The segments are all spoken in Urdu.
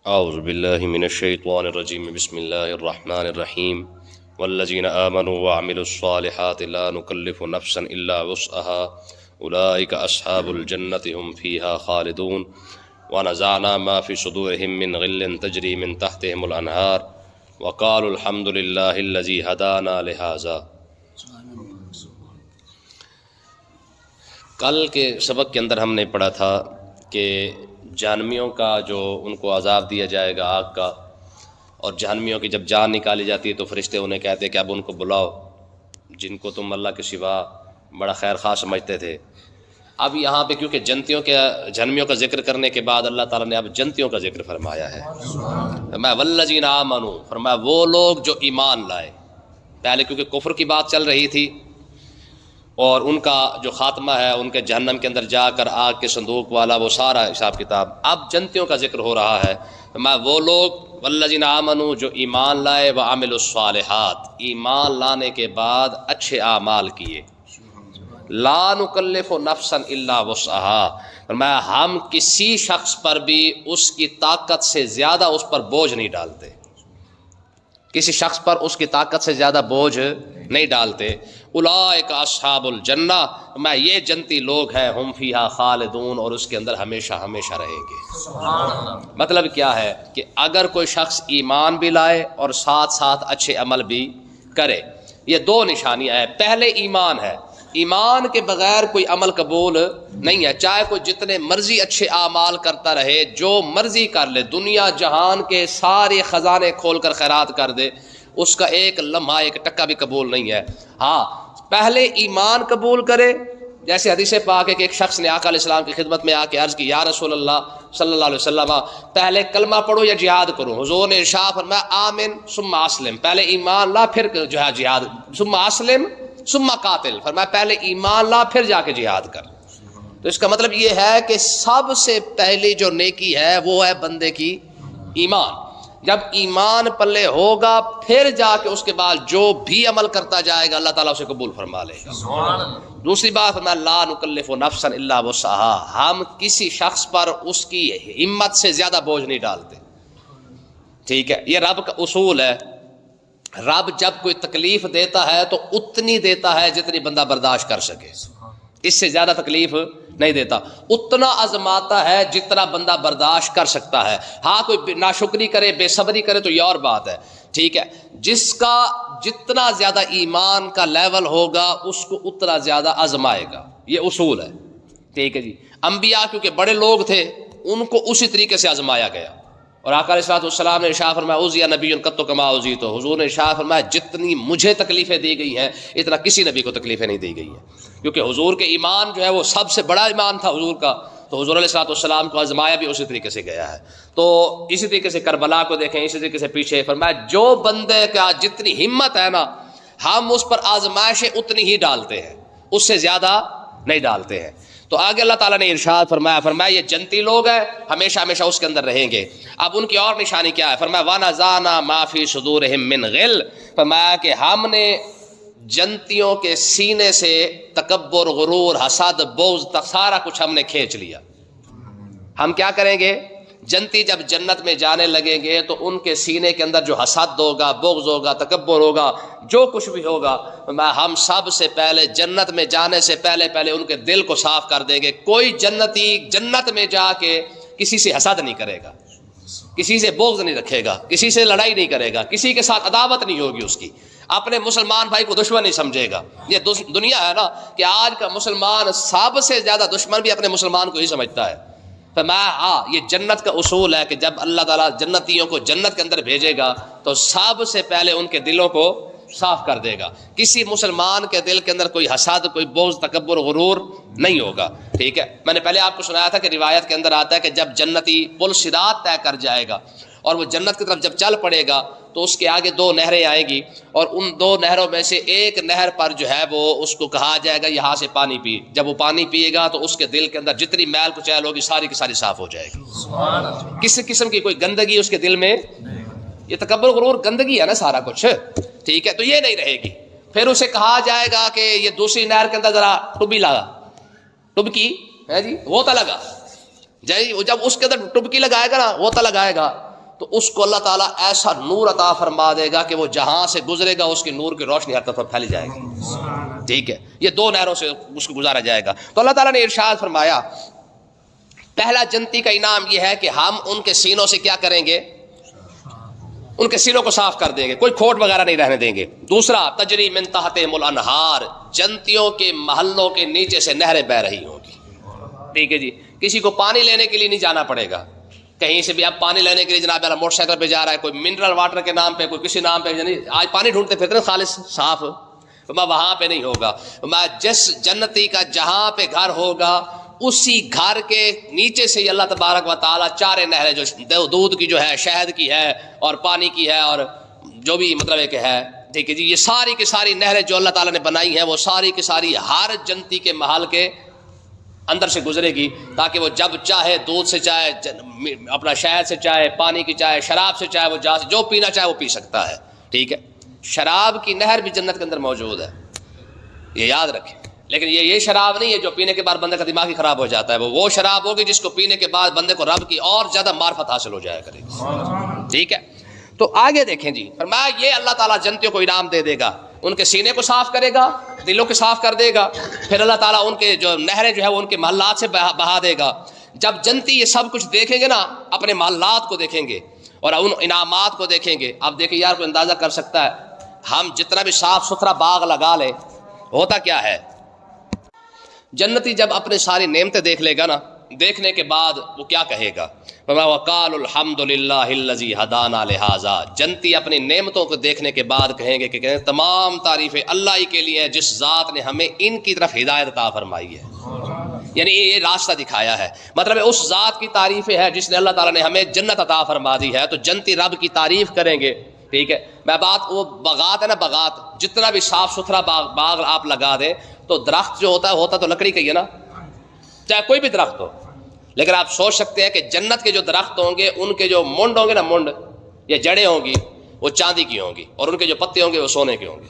اعوذ باللہ من الشیطان الرجیم بسم اللہ الرحمن الرحیم والذین آمنوا وعملوا الصالحات لا نکلف نفسا الا وسعها اولئک اصحاب الجنۃ هم فیہا خالدون ونزعنا ما فی صدورهم من غل تجری من تحتهم الانہار وقالوا الحمد للہ الذی ہدانا لہذا۔ کل کے سبق کے اندر ہم نے پڑھا تھا کہ جہنمیوں کا جو ان کو عذاب دیا جائے گا آگ کا، اور جہنمیوں کی جب جان نکالی جاتی ہے تو فرشتے انہیں کہتے ہیں کہ اب ان کو بلاؤ جن کو تم اللہ کے سوا بڑا خیر خواہ سمجھتے تھے۔ اب یہاں پہ کیونکہ جہنمیوں کا ذکر کرنے کے بعد اللہ تعالیٰ نے اب جنتیوں کا ذکر فرمایا ہے۔ فرمایا والذین آمنوا، فرمایا وہ لوگ جو ایمان لائے۔ پہلے کیونکہ کفر کی بات چل رہی تھی اور ان کا جو خاتمہ ہے ان کے جہنم کے اندر جا کر آگ کے صندوق والا وہ سارا حساب کتاب، اب جنتیوں کا ذکر ہو رہا ہے۔ میں وہ لوگ والذین آمنوا جو ایمان لائے وعملوا الصالحات، ایمان لانے کے بعد اچھے اعمال کیے۔ لا نکلف نفسا الا وسعها، فرمایا ہم کسی شخص پر بھی اس کی طاقت سے زیادہ اس پر بوجھ نہیں ڈالتے، کسی شخص پر اس کی طاقت سے زیادہ بوجھ نہیں ڈالتے۔ اولئک اصحاب الجنہ، میں یہ جنتی لوگ ہیں، ہم فیہا خالدون، اور اس کے اندر ہمیشہ ہمیشہ رہیں گے۔ مطلب کیا ہے کہ اگر کوئی شخص ایمان بھی لائے اور ساتھ ساتھ اچھے عمل بھی کرے، یہ دو نشانیاں ہیں۔ پہلے ایمان ہے، ایمان کے بغیر کوئی عمل قبول نہیں ہے، چاہے کوئی جتنے مرضی اچھے اعمال کرتا رہے، جو مرضی کر لے، دنیا جہان کے سارے خزانے کھول کر خیرات کر دے، اس کا ایک لمحہ ایک ٹکا بھی قبول نہیں ہے۔ ہاں پہلے ایمان قبول کرے، جیسے حدیث پاک ہے کہ ایک شخص نے آقا علیہ السلام کی خدمت میں آ کے عرض کی، یا رسول اللہ صلی اللہ علیہ وسلم پہلے کلمہ پڑھو یا جہاد کرو؟ حضور نے ارشاد فرمایا آمن ثم اسلم، پہلے ایمان لا پھر جو ہے جہاد، ثم اسلم ثم قاتل، فرمایا پہلے ایمان لا پھر جا کے جہاد کر۔ تو اس کا مطلب یہ ہے کہ سب سے پہلی جو نیکی ہے وہ ہے بندے کی ایمان۔ جب ایمان پلے ہوگا پھر جا کے اس کے بعد جو بھی عمل کرتا جائے گا اللہ تعالیٰ اسے قبول فرما لے گا۔ دوسری بات فرمایا لا نکلف نفسا الا وسعها، ہم کسی شخص پر اس کی ہمت سے زیادہ بوجھ نہیں ڈالتے۔ ٹھیک ہے، یہ رب کا اصول ہے۔ رب جب کوئی تکلیف دیتا ہے تو اتنی دیتا ہے جتنی بندہ برداشت کر سکے، اس سے زیادہ تکلیف نہیں دیتا، اتنا آزماتا ہے جتنا بندہ برداشت کر سکتا ہے۔ ہاں کوئی ناشکری کرے، بے صبری کرے تو یہ اور بات ہے، ٹھیک ہے۔ جس کا جتنا زیادہ ایمان کا لیول ہوگا اس کو اتنا زیادہ آزمائے گا، یہ اصول ہے، ٹھیک ہے جی۔ انبیاء کیونکہ بڑے لوگ تھے ان کو اسی طریقے سے آزمایا گیا، اور آقا علیہ السلام نے ارشاد فرمایا اوذی نبی قط کما اوذیت، حضور نے ارشاد فرمایا جتنی مجھے تکلیفیں دی گئی ہیں اتنا کسی نبی کو تکلیفیں نہیں دی گئی ہیں، کیونکہ حضور کے ایمان جو ہے وہ سب سے بڑا ایمان تھا حضور کا، تو حضور علیہ السلام کو آزمایا بھی اسی طریقے سے گیا ہے۔ تو اسی طریقے سے کربلا کو دیکھیں، اسی طریقے سے پیچھے فرمایا جو بندے کا جتنی ہمت ہے نا ہم اس پر آزمائشیں اتنی ہی ڈالتے ہیں، اس سے زیادہ نہیں ڈالتے ہیں۔ تو آگے اللہ تعالیٰ نے ارشاد فرمایا یہ جنتی لوگ ہیں، ہمیشہ ہمیشہ اس کے اندر رہیں گے۔ اب ان کی اور نشانی کیا ہے؟ فرمایا وَنَزَعْنَا مَا فِي صُدُورِهِم مِّن غِلٍّ، فرمایا کہ ہم نے جنتیوں کے سینے سے تکبر، غرور، حسد، بغض تک سارا کچھ ہم نے کھینچ لیا۔ ہم کیا کریں گے؟ جنتی جب جنت میں جانے لگیں گے تو ان کے سینے کے اندر جو حسد ہوگا، بغض ہوگا، تکبر ہوگا، جو کچھ بھی ہوگا، ہم سب سے پہلے جنت میں جانے سے پہلے ان کے دل کو صاف کر دیں گے۔ کوئی جنتی جنت میں جا کے کسی سے حسد نہیں کرے گا، کسی سے بغض نہیں رکھے گا، کسی سے لڑائی نہیں کرے گا، کسی کے ساتھ عداوت نہیں ہوگی اس کی، اپنے مسلمان بھائی کو دشمن نہیں سمجھے گا۔ یہ دنیا ہے نا کہ آج کا مسلمان سب سے زیادہ دشمن بھی اپنے مسلمان کو ہی سمجھتا ہے۔ یہ جنت کا اصول ہے کہ جب اللہ تعالیٰ جنتیوں کو جنت کے اندر بھیجے گا تو سب سے پہلے ان کے دلوں کو صاف کر دے گا، کسی مسلمان کے دل کے اندر کوئی حسد، کوئی بغض، تکبر، غرور نہیں ہوگا، ٹھیک ہے۔ میں نے پہلے آپ کو سنایا تھا کہ روایت کے اندر آتا ہے کہ جب جنتی پل صراط طے کر جائے گا اور وہ جنت کی طرف جب چل پڑے گا تو اس کے آگے دو نہریں آئیں گی، اور ان دو نہروں میں سے ایک نہر پر جو ہے وہ اس کو کہا جائے گا یہاں سے پانی پی۔ جب وہ پانی پیے گا تو اس کے دل کے اندر جتنی میل کچیل ہوگی ساری کی ساری صاف ہو جائے گی، کسی قسم کی کوئی گندگی اس کے دل میں، یہ تکبر، غرور، گندگی ہے نا سارا کچھ، ٹھیک ہے، تو یہ نہیں رہے گی۔ پھر اسے کہا جائے گا کہ یہ دوسری نہر کے اندر ذرا ٹبی لگا، ٹبکی ہے جی غوطہ لگا، جب اس کے اندر ٹبکی لگائے گا نا، غوطہ لگائے گا تو اس کو اللہ تعالیٰ ایسا نور عطا فرما دے گا کہ وہ جہاں سے گزرے گا اس کی نور کی روشنی ہر طرف پھیلی جائے گی. ٹھیک ہے, یہ دو نہروں سے اس کو گزارا جائے گا. تو اللہ تعالیٰ نے ارشاد فرمایا پہلا جنتی کا انعام یہ ہے کہ ہم ان کے سینوں سے کیا کریں گے, ان کے سینوں کو صاف کر دیں گے, کوئی کھوٹ وغیرہ نہیں رہنے دیں گے. دوسرا تجری من تحتہم الانہار, جنتیوں کے محلوں کے نیچے سے نہریں بہ رہی ہوں گی. ٹھیک ہے جی, کسی کو پانی لینے کے لیے نہیں جانا پڑے گا کہیں سے بھی. اب پانی لینے کے لیے جناب موٹر سائیکل پہ جا رہا ہے, کوئی منرل واٹر کے نام پہ, کوئی کسی نام پہ, یعنی آج پانی ڈھونڈتے پھرتے ہیں خالص صاف, وہاں پہ نہیں ہوگا. جس جنتی کا جہاں پہ گھر ہوگا اسی گھر کے نیچے سے اللہ تبارک و تعالیٰ چارے نہریں, جو دودھ کی جو ہے, شہد کی ہے, اور پانی کی ہے, اور جو بھی مطلب ہے کہ ہے. ٹھیک ہے جی, یہ ساری کی ساری نہریں جو اللہ تعالیٰ نے بنائی ہیں وہ ساری کی ساری ہر جنتی کے محل کے اندر سے گزرے گی, تاکہ وہ جب چاہے دودھ سے چاہے, اپنا شہد سے چاہے, پانی کی چاہے, شراب سے چاہے, وہ جو پینا چاہے وہ پی سکتا ہے. ٹھیک ہے, شراب کی نہر بھی جنت کے اندر موجود ہے, یہ یاد رکھیں. لیکن یہ شراب نہیں ہے جو پینے کے بعد بندے کا دماغ ہی خراب ہو جاتا ہے, وہ شراب ہوگی جس کو پینے کے بعد بندے کو رب کی اور زیادہ معرفت حاصل ہو جایا کرے گی. ٹھیک ہے, تو آگے دیکھیں جی, فرمایا یہ اللہ تعالیٰ جنتیوں کو انعام دے دے گا, ان کے سینے کو صاف کرے گا, دلوں کو صاف کر دے گا, پھر اللہ تعالیٰ ان کے جو نہریں جو ہے وہ ان کے محلات سے بہا دے گا. جب جنتی یہ سب کچھ دیکھیں گے نا, اپنے محلات کو دیکھیں گے اور ان انعامات کو دیکھیں گے. اب دیکھیں یار, کوئی اندازہ کر سکتا ہے ہم جتنا بھی صاف ستھرا باغ لگا لیں, ہوتا کیا ہے, جنتی جب اپنے ساری نعمتیں دیکھ لے گا نا, دیکھنے کے بعد وہ کیا کہے گا, وقال الحمد للہ الذی ہدانا لہذا. جنتی اپنی نعمتوں کو دیکھنے کے بعد کہیں گے کہ تمام تعریفیں اللہ ہی کے لیے ہیں جس ذات نے ہمیں ان کی طرف ہدایت عطا فرمائی ہے, یعنی یہ راستہ دکھایا ہے. مطلب اس ذات کی تعریفیں ہے جس نے اللہ تعالیٰ نے ہمیں جنت عطا فرما دی ہے. تو جنتی رب کی تعریف کریں گے. ٹھیک ہے, میں بات وہ باغات ہے نا, باغات جتنا بھی صاف ستھرا باغ آپ لگا دیں تو درخت جو ہوتا تو لکڑی کا ہی ہے نا, چاہے کوئی بھی درخت ہو. لیکن آپ سوچ سکتے ہیں کہ جنت کے جو درخت ہوں گے ان کے جو منڈ ہوں گے نا, منڈ یا جڑیں ہوں گی وہ چاندی کی ہوں گی, اور ان کے جو پتے ہوں گے وہ سونے کے ہوں گے,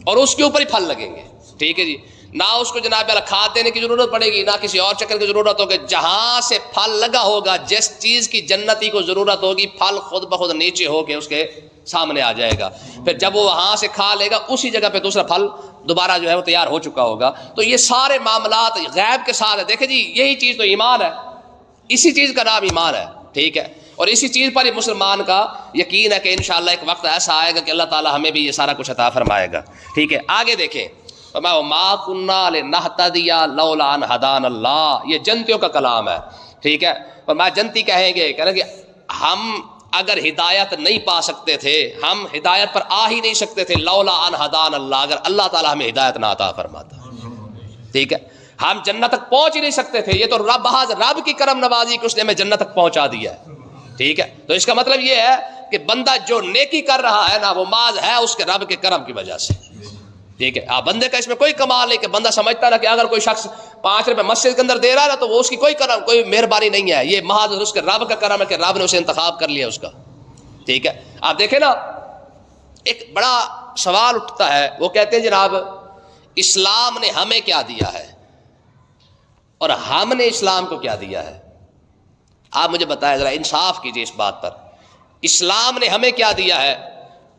اور اس کے اوپر ہی پھل لگیں گے. ٹھیک ہے جی, نہ اس کو جناب کھاد دینے کی ضرورت پڑے گی, نہ کسی اور چکر کی ضرورت ہوگی. جہاں سے پھل لگا ہوگا, جس چیز کی جنتی کو ضرورت ہوگی, پھل خود بخود نیچے ہو کے اس کے سامنے آ جائے گا. پھر جب وہ وہاں سے کھا لے گا اسی جگہ پہ دوسرا پھل دوبارہ جو ہے وہ تیار ہو چکا ہوگا. تو یہ سارے معاملات غیب کے ساتھ ہے. دیکھیں جی, یہی چیز تو ایمان ہے, اسی چیز کا نام ایمان ہے. ٹھیک ہے, اور اسی چیز پر ہی مسلمان کا یقین ہے کہ انشاءاللہ ایک وقت ایسا آئے گا کہ اللہ تعالی ہمیں بھی یہ سارا کچھ عطا فرمائے گا. ٹھیک ہے, آگے دیکھیں, ما کنا لنہتدی لولا ان ہدانا اللہ. یہ جنتیوں کا کلام ہے. ٹھیک ہے, اور میں جنتی کہیں گے کہ ہم اگر ہدایت نہیں پا سکتے تھے, ہم ہدایت پر آ ہی نہیں سکتے تھے, لولا ان ہدانا اللہ, اگر اللہ تعالی ہمیں ہدایت نہ عطا فرماتا. ٹھیک ہے, ہم جنت تک پہنچ ہی نہیں سکتے تھے. یہ تو رب کی کرم نوازی کہ اس نے ہمیں جنت تک پہنچا دیا ہے. ٹھیک ہے, تو اس کا مطلب یہ ہے کہ بندہ جو نیکی کر رہا ہے نا, وہ محض ہے اس کے رب کے کرم کی وجہ سے. ٹھیک ہے, بندے کا اس میں کوئی کمال نہیں کہ بندہ سمجھتا نا کہ اگر کوئی شخص 5 روپے مسجد کے اندر دے رہا ہے نا تو وہ اس کی کوئی مہربانی نہیں ہے. یہ محض اس کے رب کا کرم ہے کہ رب نے اسے انتخاب کر لیا اس کا. ٹھیک ہے, آپ دیکھیں نا, ایک بڑا سوال اٹھتا ہے. وہ کہتے ہیں جناب اسلام نے ہمیں کیا دیا ہے اور ہم نے اسلام کو کیا دیا ہے. آپ مجھے بتائیں ذرا, انصاف کیجئے اس بات پر. اسلام نے ہمیں کیا دیا ہے؟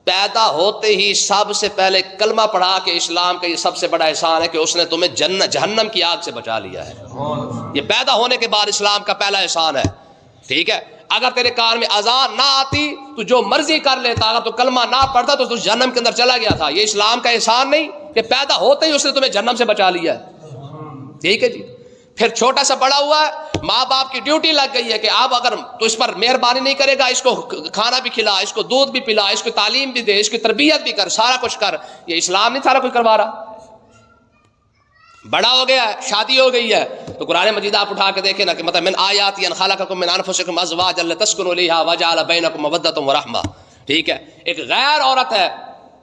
پیدا ہوتے ہی سب سے پہلے کلمہ پڑھا کہ اسلام کا یہ سب سے بڑا احسان ہے کہ اس نے تمہیں جہنم کی آگ سے بچا لیا ہے. یہ پیدا ہونے کے بعد اسلام کا پہلا احسان ہے. ٹھیک ہے, اگر تیرے کان میں اذان نہ آتی تو جو مرضی کر لیتا, اگر تو کلمہ نہ پڑھتا تو جہنم کے اندر چلا گیا تھا. یہ اسلام کا احسان نہیں کہ پیدا ہوتے ہی اس نے تمہیں جہنم سے بچا لیا ہے. ٹھیک ہے جی, پھر چھوٹا سا بڑا ہوا ہے, ماں باپ کی ڈیوٹی لگ گئی ہے کہ اب اگر تو اس پر مہربانی نہیں کرے گا, اس کو کھانا بھی کھلا, اس کو دودھ بھی پلا, اس کو تعلیم بھی دے, اس کی تربیت بھی کر, سارا کچھ کر. یہ اسلام نہیں سارا کچھ کروا رہا. بڑا ہو گیا ہے, شادی ہو گئی ہے, تو قرآن مجید آپ اٹھا کے دیکھیں نا کہ مطلب من آیات ان خلقکم من انفسکم ازواجا لتسکنوا الیہا وجعل بینکم مودۃ ورحمہ. ٹھیک ہے, ایک غیر عورت ہے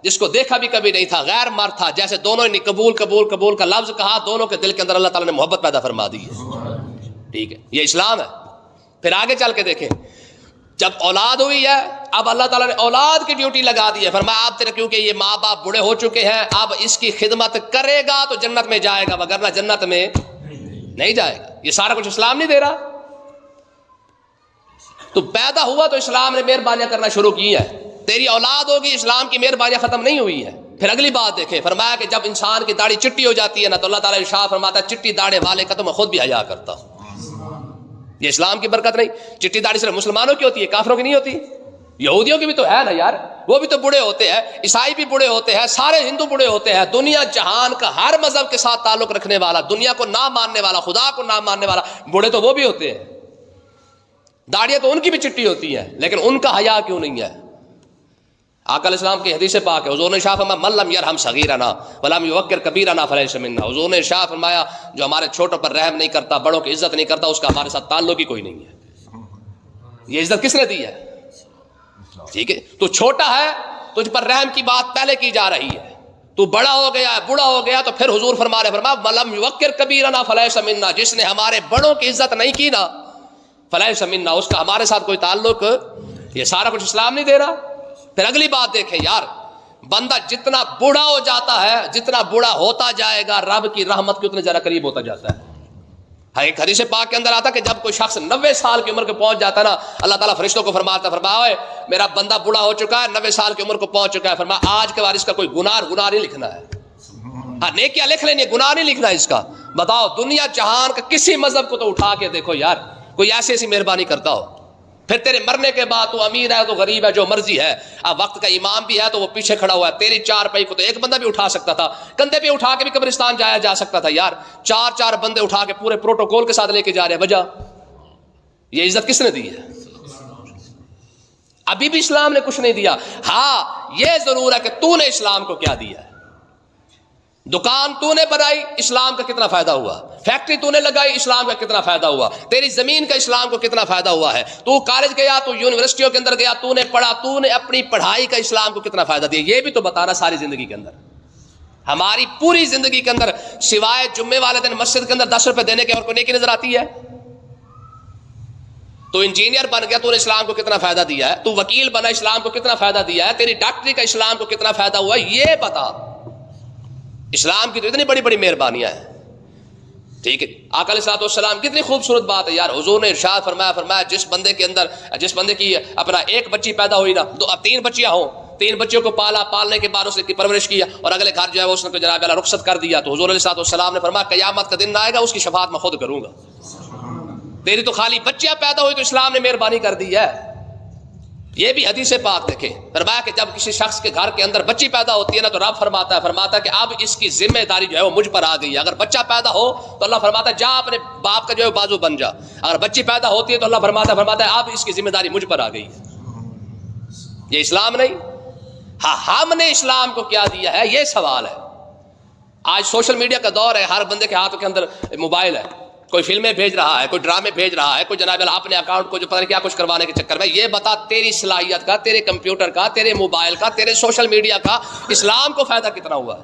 جس کو دیکھا بھی کبھی نہیں تھا, غیر مرد تھا, جیسے دونوں نے قبول قبول قبول کا لفظ کہا, دونوں کے دل کے اندر اللہ تعالیٰ نے محبت پیدا فرما دی ہے. ٹھیک ہے, یہ اسلام ہے. پھر آگے چل کے دیکھیں, جب اولاد ہوئی ہے, اب اللہ تعالیٰ نے اولاد کی ڈیوٹی لگا دی ہے. فرمایا آپ تیرے کیونکہ یہ ماں باپ بوڑھے ہو چکے ہیں, اب اس کی خدمت کرے گا تو جنت میں جائے گا, وگرنہ جنت میں نہیں جائے گا. یہ سارا کچھ اسلام نہیں دے رہا. تو پیدا ہوا تو اسلام نے مہربانیاں کرنا شروع کی ہیں، تیری اولاد ہوگی، اسلام کی مہربانیاں ختم نہیں ہوئی ہیں۔ پھر اگلی بات دیکھیں، فرمایا کہ جب انسان کی داڑھی چٹی ہو جاتی ہے نا تو اللہ تعالیٰ ارشاد فرماتا ہے چٹی داڑھی والے کا تو میں خود بھی حیا کرتا ہوں۔ یہ اسلام کی برکت نہیں؟ چٹی داڑھی صرف مسلمانوں کی ہوتی ہے، کافروں کی نہیں ہوتی؟ یہودیوں کی بھی تو ہے نا یار، وہ بھی تو بوڑھے ہوتے ہیں، عیسائی بھی بوڑھے ہوتے ہیں، سارے ہندو بوڑھے ہوتے ہیں، دنیا جہان کا ہر مذہب کے ساتھ تعلق رکھنے والا، دنیا کو نہ ماننے والا، خدا کو نہ ماننے والا بوڑھے تو وہ بھی ہوتے ہیں۔ داڑیاں تو ان کی بھی چٹی ہوتی ہیں، لیکن ان کا حیا کیوں نہیں ہے؟ آقا علیہ السلام کی حدیث پاک ہے، حضور نے ارشاد فرمایا من لم یرحم صغیرنا ولم یوقر کبیرنا فلیس منا۔ حضور نے ارشاد فرمایا جو ہمارے چھوٹوں پر رحم نہیں کرتا، بڑوں کی عزت نہیں کرتا، اس کا ہمارے ساتھ تعلق ہی کوئی نہیں ہے۔ یہ عزت کس نے دی ہے؟ ٹھیک ہے، تو چھوٹا ہے، تجھ پر رحم کی بات پہلے کی جا رہی ہے، تو بڑا ہو گیا، بوڑھا ہو گیا، تو پھر حضور فرما رہے فرمایا ولم یوقر کبیرنا فلیس منا، جس نے ہمارے بڑوں کی عزت نہیں کی نا فلیس منا، اس کا ہمارے ساتھ کوئی تعلق۔ یہ سارا کچھ اسلام نہیں دے رہا؟ پھر اگلی بات دیکھیں یار، بندہ جتنا بوڑھا ہو جاتا ہے، جتنا بوڑھا ہوتا جائے گا، رب کی رحمت کے اتنے ذرا قریب ہوتا جاتا ہے۔ ایک حدیث پاک کے اندر آتا کہ جب کوئی شخص 90 سال کی عمر کو پہنچ جاتا ہے نا، اللہ تعالیٰ فرشتوں کو فرماتا فرمایا میرا بندہ بوڑھا ہو چکا ہے، 90 سال کی عمر کو پہنچ چکا ہے، فرمایا آج کے بعد اس کا کوئی گناہ نہیں لکھنا ہے، ہاں نیکیاں لکھ لینی، گناہ نہیں لکھنا اس کا۔ بتاؤ دنیا جہان کا کسی مذہب کو تو اٹھا کے دیکھو یار، کوئی ایسی مہربانی کرتا ہو؟ پھر تیرے مرنے کے بعد تو امیر ہے تو غریب ہے جو مرضی ہے، اب وقت کا امام بھی ہے تو وہ پیچھے کھڑا ہوا ہے، تیری چار پائی کو تو ایک بندہ بھی اٹھا سکتا تھا، کندھے پہ اٹھا کے بھی قبرستان جایا جا سکتا تھا یار، چار بندے اٹھا کے پورے پروٹوکول کے ساتھ لے کے جا رہے ہیں، وجہ یہ عزت کس نے دی ہے؟ ابھی بھی اسلام نے کچھ نہیں دیا۔ ہاں یہ ضرور ہے کہ تو نے اسلام کو کیا دیا ہے۔ دکان تو نے بنائی، اسلام کا کتنا فائدہ ہوا؟ فیکٹری تو نے لگائی، اسلام کا کتنا فائدہ ہوا؟ تیری زمین کا اسلام کو کتنا فائدہ ہوا ہے؟ تو کالج گیا، تو یونیورسٹیوں کے اندر گیا، تو نے پڑھا، تو نے اپنی پڑھائی کا اسلام کو کتنا فائدہ دیا؟ یہ بھی تو بتانا ساری زندگی کے اندر، ہماری پوری زندگی کے اندر سوائے جمعے والے دن مسجد کے اندر 10 روپے دینے کے اور کوئی نیکی نظر آتی ہے؟ تو انجینئر بن گیا، تو نے اسلام کو کتنا فائدہ دیا ہے؟ تو وکیل بنا، اسلام کو کتنا فائدہ دیا ہے؟ تیری ڈاکٹری کا اسلام کو کتنا فائدہ ہوا؟ یہ بتا۔ اسلام کی تو اتنی بڑی بڑی مہربانیاں ہیں، ٹھیک ہے۔ آقا علیہ الصلوۃ والسلام کتنی خوبصورت بات ہے یار، حضور نے ارشاد فرمایا جس بندے کی اپنا ایک بچی پیدا ہوئی نا، اب 3 بچیاں ہوں، 3 بچیوں کو پالنے کے بعد اس کی پرورش کیا اور اگلے گھر جو ہے وہ اس نے جناب اللہ رخصت کر دیا، تو حضور علیہ الصلوۃ والسلام نے فرمایا قیامت کا دن آئے گا، اس کی شفاعت میں خود کروں گا۔ تیری تو خالی بچیاں پیدا ہوئی تو اسلام نے مہربانی کر دی ہے۔ یہ بھی حدیث پاک دیکھیں، فرمایا کہ جب کسی شخص کے گھر کے اندر بچی پیدا ہوتی ہے نا تو رب فرماتا ہے کہ اب اس کی ذمہ داری جو ہے وہ مجھ پر آ گئی ہے۔ اگر بچہ پیدا ہو تو اللہ فرماتا ہے جا اپنے باپ کا جو ہے بازو بن جا، اگر بچی پیدا ہوتی ہے تو اللہ فرماتا ہے اب اس کی ذمہ داری مجھ پر آ گئی ہے۔ یہ اسلام نہیں؟ ہاں ہم نے اسلام کو کیا دیا ہے، یہ سوال ہے۔ آج سوشل میڈیا کا دور ہے، ہر بندے کے ہاتھ کے اندر موبائل ہے، کوئی فلمیں بھیج رہا ہے، کوئی ڈرامے بھیج رہا ہے، کوئی جناب اپنے اکاؤنٹ کو جو پتہ نہیں کیا کچھ کروانے کے چکر میں۔ یہ بتا تیری صلاحیت کا، تیرے کمپیوٹر کا، تیرے موبائل کا، تیرے سوشل میڈیا کا اسلام کو فائدہ کتنا ہوا ہے؟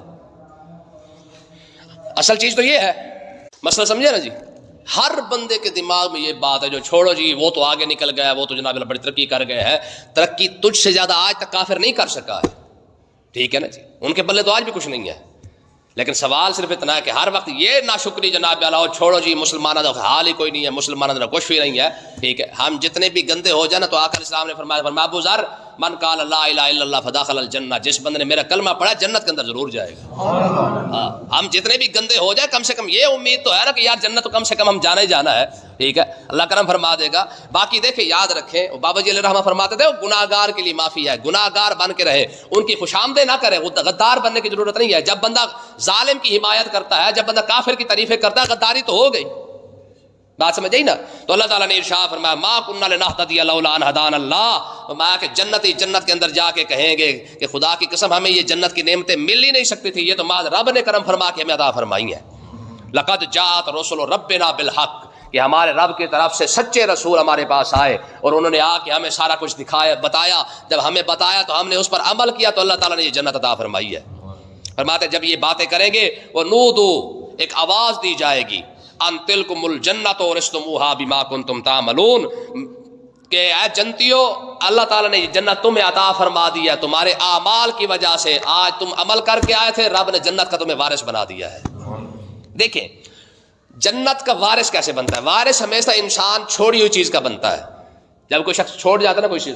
اصل چیز تو یہ ہے، مسئلہ سمجھے نا جی۔ ہر بندے کے دماغ میں یہ بات ہے جو چھوڑو جی وہ تو آگے نکل گیا، وہ تو جناب بڑی ترقی کر گئے ہیں، ترقی تجھ سے زیادہ آج تک کافر نہیں کر سکا ہے، ٹھیک ہے نا جی، ان کے پلے تو آج بھی کچھ نہیں ہے۔ لیکن سوال صرف اتنا ہے کہ ہر وقت یہ ناشکری جناب اللہ چھوڑو جی مسلمانوں کا حال ہی کوئی نہیں ہے، مسلمانوں کا کچھ بھی نہیں ہے، ٹھیک ہے۔ ہم جتنے بھی گندے ہو جائیں نا تو آقا علیہ السلام نے فرمایا ابو ذر من قال لا الہ الا اللہ فدخل الجنہ، جس بندے نے میرا کلمہ پڑھا جنت کے اندر ضرور جائے گا۔ ہاں ہم جتنے بھی گندے ہو جائیں کم سے کم یہ امید تو ہے نا کہ یار جنت تو کم سے کم ہم جانا ہی جانا ہے، ٹھیک ہے، اللہ کرم فرما دے گا۔ باقی دیکھیں یاد رکھیں، بابا جی علیہ رحمہ فرماتے تھے گناہ گار کے لیے معافی ہے، گناہ گار بن کے رہے، ان کی خوشامدیں نہ کرے، غدار بننے کی ضرورت نہیں ہے۔ جب بندہ ظالم کی حمایت کرتا ہے، جب بندہ کافر کی تعریفیں کرتا ہے، غداری تو ہو گئی، بات سمجھ گئی نا۔ تو اللہ تعالیٰ نے ارشاد فرمایا ما کننا لنہتدی لولا ان ہدانا اللہ، فرمایا کہ جنتی جنت کے اندر جا کے کہیں گے کہ خدا کی قسم ہمیں یہ جنت کی نعمتیں مل ہی نہیں سکتی تھی، یہ تو ماذ رب نے کرم فرما کے ہمیں عطا فرمائی ہیں۔ لقد جاءت رسل ربنا بالحق، کہ ہمارے رب کی طرف سے سچے رسول ہمارے پاس آئے اور انہوں نے آ کے ہمیں سارا کچھ دکھایا بتایا، جب ہمیں بتایا تو ہم نے اس پر عمل کیا تو اللہ تعالیٰ نے یہ جنت عطا فرمائی ہے۔ فرماتے جب یہ باتیں کریں گے وہ نودو، ایک آواز دی جائے گی، ان تلکم الجنت ورثتموها بما کنتم تعملون، کہ اے جنتیو اللہ تعالیٰ نے یہ جنت تمہیں عطا فرما دیا تمہارے اعمال کی وجہ سے، آج تم عمل کر کے آئے تھے، رب نے جنت کا تمہیں وارث بنا دیا ہے۔ دیکھیں جنت کا وارث کیسے بنتا ہے؟ وارث ہمیشہ انسان چھوڑی ہوئی چیز کا بنتا ہے۔ جب کوئی شخص چھوڑ جاتا ہے نا کوئی چیز،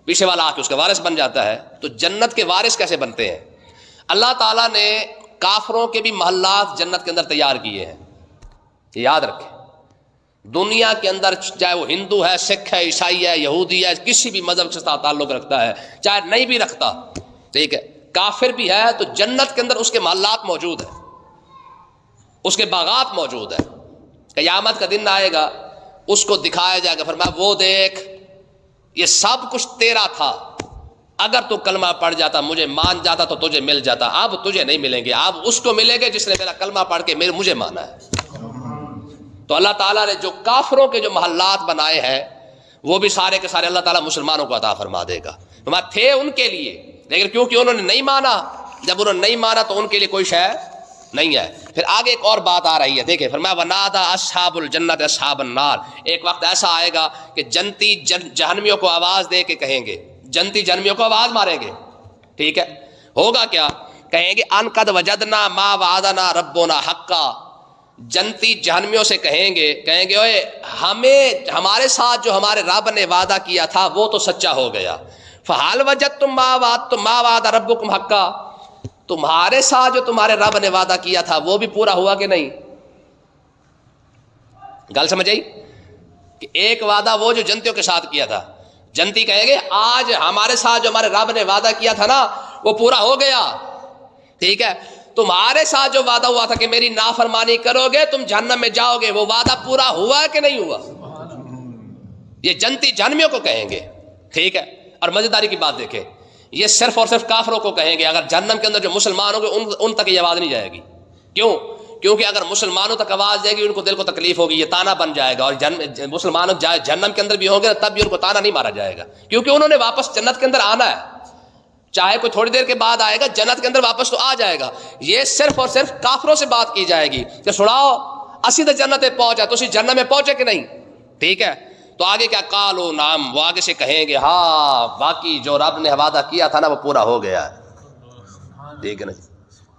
پیچھے والا آ کے اس کا وارث بن جاتا ہے، تو جنت کے وارث کیسے بنتے ہیں؟ اللہ تعالیٰ نے کافروں کے بھی محلات جنت کے اندر تیار کیے ہیں، یاد رکھیں۔ دنیا کے اندر چاہے وہ ہندو ہے، سکھ ہے، عیسائی ہے، یہودی ہے، کسی بھی مذہب کے ساتھ تعلق رکھتا ہے، چاہے نہیں بھی رکھتا، ٹھیک ہے، کافر بھی ہے، تو جنت کے اندر اس کے محلات موجود ہیں، اس کے باغات موجود ہیں۔ قیامت کا دن آئے گا، اس کو دکھایا جائے گا، فرمایا وہ دیکھ یہ سب کچھ تیرا تھا، اگر تو کلمہ پڑھ جاتا، مجھے مان جاتا تو تجھے مل جاتا، اب تجھے نہیں ملیں گے، اب اس کو ملیں گے جس نے میرا کلمہ پڑھ کے مجھے مانا ہے۔ تو اللہ تعالیٰ نے جو کافروں کے جو محلات بنائے ہیں وہ بھی سارے کے سارے اللہ تعالیٰ مسلمانوں کو عطا فرما دے گا۔ فرمایا تھے ان کے لیے، لیکن کیونکہ انہوں نے نہیں مانا، جب انہوں نے نہیں مانا تو ان کے لیے کوئی شے نہیں ہے۔ پھر آگے ایک اور بات آ رہی ہے، دیکھیں، فرمایا وَنَادَى أَصْحَابُ الْجَنَّةِ أَصْحَابَ النَّارِ، ایک وقت ایسا آئے گا کہ جنتی جہنمیوں کو آواز دے کے کہیں گے، جنتی جہنمیوں کو آواز ماریں گے، ٹھیک ہے، ہوگا کیا؟ کہیں گے ان قد وجدنا ما وعدنا ربنا حقا، جنتی جہنمیوں سے کہیں گے اوئے ہمیں ہمارے ساتھ جو ہمارے رب نے وعدہ کیا تھا وہ تو سچا ہو گیا، فحال وجدتم ما وعد ربکم حقا، تمہارے ساتھ جو تمہارے رب نے وعدہ کیا تھا وہ بھی پورا ہوا کہ نہیں؟ گل سمجھ آئی کہ ایک وعدہ وہ جو جنتیوں کے ساتھ کیا تھا، جنتی کہیں گے آج ہمارے ساتھ جو ہمارے رب نے وعدہ کیا تھا نا وہ پورا ہو گیا، ٹھیک ہے، تمہارے ساتھ جو وعدہ ہوا تھا کہ میری نافرمانی کرو گے تم جہنم میں جاؤ گے، وہ وعدہ پورا ہوا کہ نہیں ہوا؟ یہ جنتی جہنمیوں کو کہیں گے، ٹھیک ہے۔ اور مزیداری کی بات دیکھیں، یہ صرف اور صرف کافروں کو کہیں گے، اگر جہنم کے اندر جو مسلمان ہوں گے ان تک یہ آواز نہیں جائے گی۔ کیوں؟ کیونکہ اگر مسلمانوں تک آواز جائے گی ان کو دل کو تکلیف ہوگی، یہ تانا بن جائے گا، اور مسلمان جہنم کے اندر بھی ہوں گے تب بھی ان کو تانا نہیں مارا جائے گا، کیونکہ انہوں نے واپس جنت کے اندر آنا ہے، چاہے کوئی تھوڑی دیر کے بعد آئے گا جنت کے اندر واپس تو آ جائے گا۔ یہ صرف اور صرف کافروں سے بات کی جائے گی کہ سناؤ اسی تو جنت پہنچا، تو اسی جنت میں پہنچے کہ نہیں، ٹھیک ہے۔ تو آگے کیا؟ قالوا نعم، وہ آگے سے کہیں گے ہاں باقی جو رب نے وعدہ کیا تھا نا وہ پورا ہو گیا ہے، ٹھیک ہے نا۔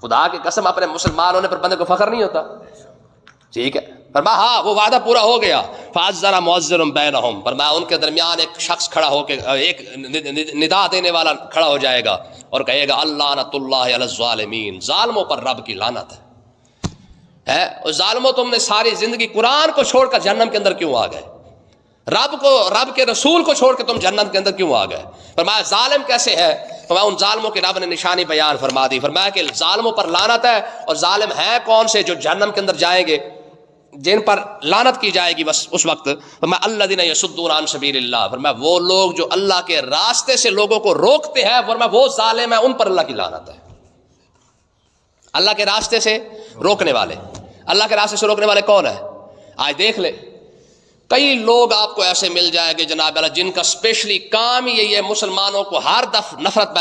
خدا کی قسم اپنے مسلمان ہونے پر بندے کو فخر نہیں ہوتا، ٹھیک ہے، فرمایا ہاں وہ وعدہ پورا ہو گیا۔ فَأَذَّنَ مُؤَذِّنٌ بَيْنَهُمْ، فرمایا ان کے درمیان ایک شخص کھڑا ہو کے، ایک ندا دینے والا کھڑا ہو جائے گا اور کہے گا اللعنۃ اللہ علی الظالمین، ظالموں پر رب کی لعنت ہے۔ اور ظالموں تم نے ساری زندگی قرآن کو چھوڑ کر جہنم کے اندر کیوں آ گئے؟ رب کے رسول کو چھوڑ کے تم جنت کے اندر کیوں آ گئے؟ فرمایا ظالم کیسے ہے؟ فرمایا ان ظالموں کے رب نے نشانی بیان فرما دی، فرمایا کہ ظالموں پر لعنت ہے، اور ظالم ہیں کون سے جو جہنم کے اندر جائیں گے، جن پر لعنت کی جائے گی بس اس وقت؟ فرمایا الذین یصدون عن سبیل اللہ، فرمایا وہ لوگ جو اللہ کے راستے سے لوگوں کو روکتے ہیں، فرمایا وہ ظالم ہیں، ان پر اللہ کی لعنت ہے۔ اللہ کے راستے سے روکنے والے، اللہ کے راستے سے روکنے والے کون ہیں؟ آج دیکھ لے، کئی لوگ آپ کو ایسے مل جائے گے جناب اللہ جن کا اسپیشلی کام ہی یہی ہے مسلمانوں کو ہر دفعہ نفرت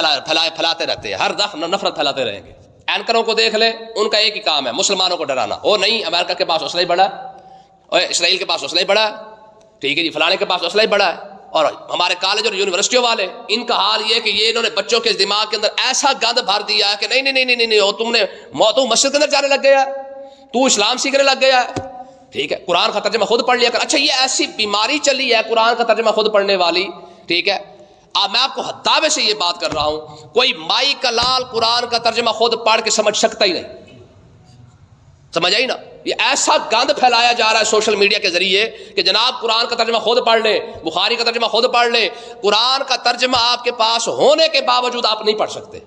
پھیلاتے رہتے ہیں، ہر دفعہ نفرت پھیلاتے رہیں گے۔ اینکروں کو دیکھ لے، ان کا ایک ہی کام ہے مسلمانوں کو ڈرانا، او نہیں امریکہ کے پاس اسلحہ بڑا ہے، اور اسرائیل کے پاس اسلحہ بڑا ہے، ٹھیک ہے جی، فلانے کے پاس اسلحہ بڑا ہے۔ اور ہمارے کالج اور یونیورسٹیوں والے، ان کا حال یہ ہے کہ یہ انہوں نے بچوں کے دماغ کے اندر ایسا گند بھر دیا ہے کہ نہیں نہیں نہیں نہیں، تم نے تو مسجد کے اندر جانے لگ گیا، تو اسلام سیکھنے لگ گیا، ٹھیک ہے، قرآن کا ترجمہ خود پڑھ لیا کر۔ اچھا یہ ایسی بیماری چلی ہے قرآن کا ترجمہ خود پڑھنے والی، ٹھیک ہے، میں آپ کو دعوے سے یہ بات کر رہا ہوں، کوئی مائی کا لال قرآن کا ترجمہ خود پڑھ کے سمجھ سکتا ہی نہیں، سمجھ آئی نا؟ یہ ایسا گند پھیلایا جا رہا ہے سوشل میڈیا کے ذریعے کہ جناب قرآن کا ترجمہ خود پڑھ لے، بخاری کا ترجمہ خود پڑھ لے، قرآن کا ترجمہ آپ کے پاس ہونے کے باوجود آپ نہیں پڑھ سکتے۔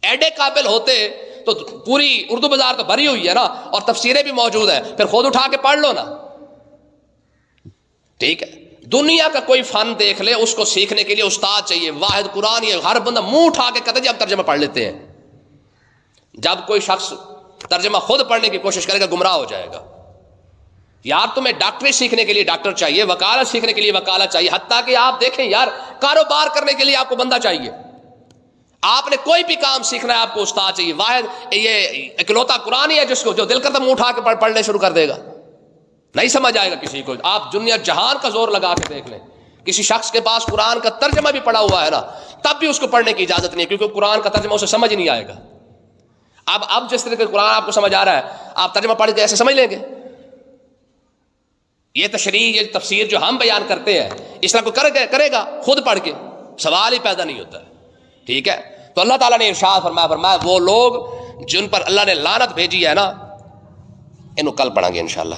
ایڈے قابل ہوتے تو پوری اردو بازار تو بھری ہوئی ہے نا، اور تفسیریں بھی موجود ہیں، پھر خود اٹھا کے پڑھ لو نا، ٹھیک ہے۔ دنیا کا کوئی فن دیکھ لے، اس کو سیکھنے کے لیے استاد چاہیے، واحد قرآن، یہ ہر بندہ منہ اٹھا کے کہتا ہے جی ہم ترجمہ پڑھ لیتے ہیں۔ جب کوئی شخص ترجمہ خود پڑھنے کی کوشش کرے گا گمراہ ہو جائے گا۔ یار تمہیں ڈاکٹری سیکھنے کے لیے ڈاکٹر چاہیے، وکالت سیکھنے کے لیے وکالت چاہیے، حتیٰ کہ آپ دیکھیں یار کاروبار کرنے کے لیے آپ کو بندہ چاہیے، آپ نے کوئی بھی کام سیکھنا ہے آپ کو استاد چاہیے، واحد یہ اکلوتا قرآن ہی ہے جس کو جو دل کرتا منہ اٹھا کے پڑھنے شروع کر دے گا، نہیں سمجھ آئے گا کسی کو۔ آپ دنیا جہان کا زور لگا کے دیکھ لیں، کسی شخص کے پاس قرآن کا ترجمہ بھی پڑھا ہوا ہے نا، تب بھی اس کو پڑھنے کی اجازت نہیں ہے، کیونکہ قرآن کا ترجمہ اسے سمجھ نہیں آئے گا۔ اب جس طرح کے قرآن آپ کو سمجھ آ رہا ہے، آپ ترجمہ پڑھ کے ایسے سمجھ لیں گے؟ یہ تشریح یہ تفسیر جو ہم بیان کرتے ہیں اس طرح کوئی کرے گا خود پڑھ کے؟ سوال ہی پیدا نہیں ہوتا ہے. ٹھیک ہے. تو اللہ تعالیٰ نے ارشاد فرمایا وہ لوگ جن پر اللہ نے لعنت بھیجی ہے نا، انہوں کل پڑھیں گے انشاءاللہ.